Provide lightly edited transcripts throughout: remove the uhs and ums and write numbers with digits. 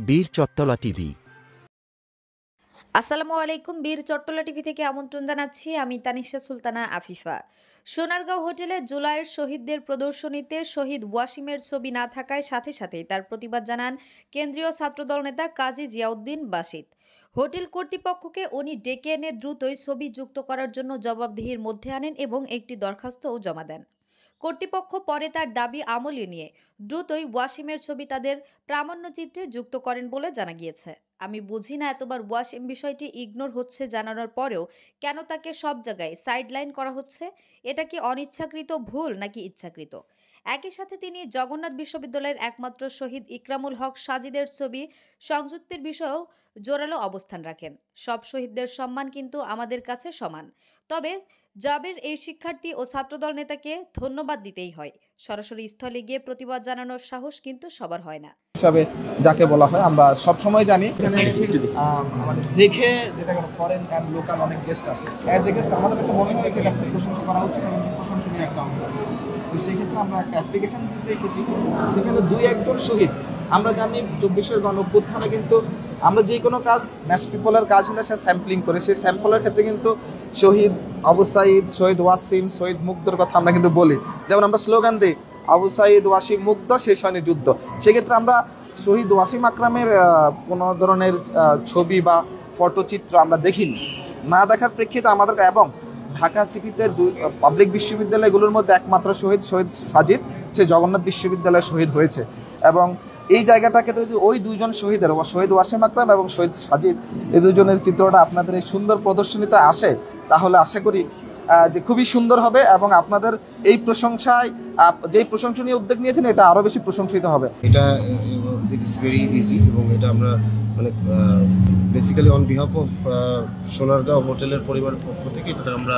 বীর চট্টলা টিভি। আসসালামু আলাইকুম। বীর চট্টলা টিভি থেকে আমন্ত্রণ জানাচ্ছি। আমি তানিশা সুলতানা আফিফা। সোনারগাঁও হোটেলে জুলাইয়ের শহীদদের প্রদর্শনীতে শহীদ ওয়াসিমের ছবি না থাকায় সাথে সাথেই তার প্রতিবাদ জানান কেন্দ্রীয় ছাত্রদল নেতা কাজী জিয়াউদ্দিন বাসিত। হোটেল কর্তৃপক্ষকে উনি ডেকে এনে দ্রুতই ছবি যুক্ত করার জন্য জবাবদিহির মধ্যে আনেন এবং একটি দরখাস্তও জমা দেন। কর্তৃপক্ষ পরে তার দাবি আমলে নিয়ে দ্রুতই ওয়াসিমের ছবি তাদের প্রামাণ্যচিত্রে যুক্ত করেন বলে জানা গিয়েছে। আমি বুঝি না এতবার ওয়াসিম বিষয়টি ইগনোর হচ্ছে জানানোর পরেও কেন তাকে সব জায়গায় সাইডলাইন করা হচ্ছে। এটা কি অনিচ্ছাকৃত ভুল নাকি ইচ্ছাকৃত? একই সাথে তিনি জগন্নাথ বিশ্ববিদ্যালয়ের একমাত্র শহীদ ইকরামুল হক সাজিদের ছবি সংযুক্তির বিষয়েও জোরালো অবস্থান রাখেন। সব শহীদদের সম্মান কিন্তু আমাদের কাছে সমান। তবে জাবের এই শিক্ষার্থী ও ছাত্রদল নেতাকে ধন্যবাদ দিতেই হয়। সরাসরি স্থলে গিয়ে প্রতিবাদ জানানোর সাহস কিন্তু সবার হয় না। হিসাবে যাকে বলা হয় আমরা সব সময় জানি আমাদের দেখে যেটা কোনো ফরেন অ্যান্ড লোকাল অনেক গেস্ট আসে অ্যাজ এ গেস্ট আমাদের কাছে মনে হয়েছে এটা খুব প্রশংসা করা উচিত এবং প্রশংসনীয় একটা অঙ্গ। তো সেই ক্ষেত্রে আমরা একটা অ্যাপ্লিকেশন দিতে এসেছি, সেখানে 2-1 জন শহীদ আমরা জানি 24-এর গণঅভ্যুত্থানে কিন্তু আমরা যে কোনো কাজ ম্যাস পিপলের কাজ হলে সে স্যাম্পলিং করে, সেই স্যাম্পলের ক্ষেত্রে কিন্তু শহীদ আবু সাঈদ, শহীদ ওয়াসিম, শহীদ মুগ্ধর কথা আমরা কিন্তু বলি। যেমন আমরা স্লোগান দিই আবু সাঈদ ওয়াসিম মুগ্ধ শেষ হয়নি যুদ্ধ। সেক্ষেত্রে আমরা শহীদ ওয়াসিম আকরামের কোনো ধরনের ছবি বা ফটোচিত্র আমরা দেখিনি। না দেখার প্রেক্ষিতে আমাদের এবং ঢাকা সিটিতে পাবলিক বিশ্ববিদ্যালয়গুলোর মধ্যে একমাত্র শহীদ সাজিদ সে জগন্নাথ বিশ্ববিদ্যালয়ে শহীদ হয়েছে। এবং এই জায়গাটাকে যদি ওই 2 জন শহীদের শহীদ ওয়াসিম আকরাম এবং শহীদ সাজিদ এই 2 জনের চিত্রটা আপনাদের এই সুন্দর প্রদর্শনীতে আসে, তাহলে আশা করি যে খুবই সুন্দর হবে এবং আপনাদের এই প্রশংসায় যেই প্রশংসনীয় উদ্যোগ নিয়েছেন এটা আরও বেশি প্রশংসিত হবে। এটা ইট ইজ ভেরি ইজি এবং এটা আমরা মানে basically on behalf of Sonargaon হোটেলের পরিবারের পক্ষ থেকে এটা আমরা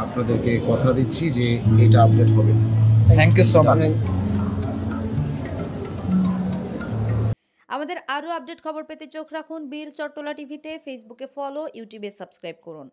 আপনাদেরকে কথা দিচ্ছি যে এটা আপডেট হবে। Thank you so much. আমাদের আরো আপডেট খবর পেতে চোখ রাখুন বীর চট্টলা টিভিতে। ফেসবুকে ফলো, ইউটিউবে সাবস্ক্রাইব করুন।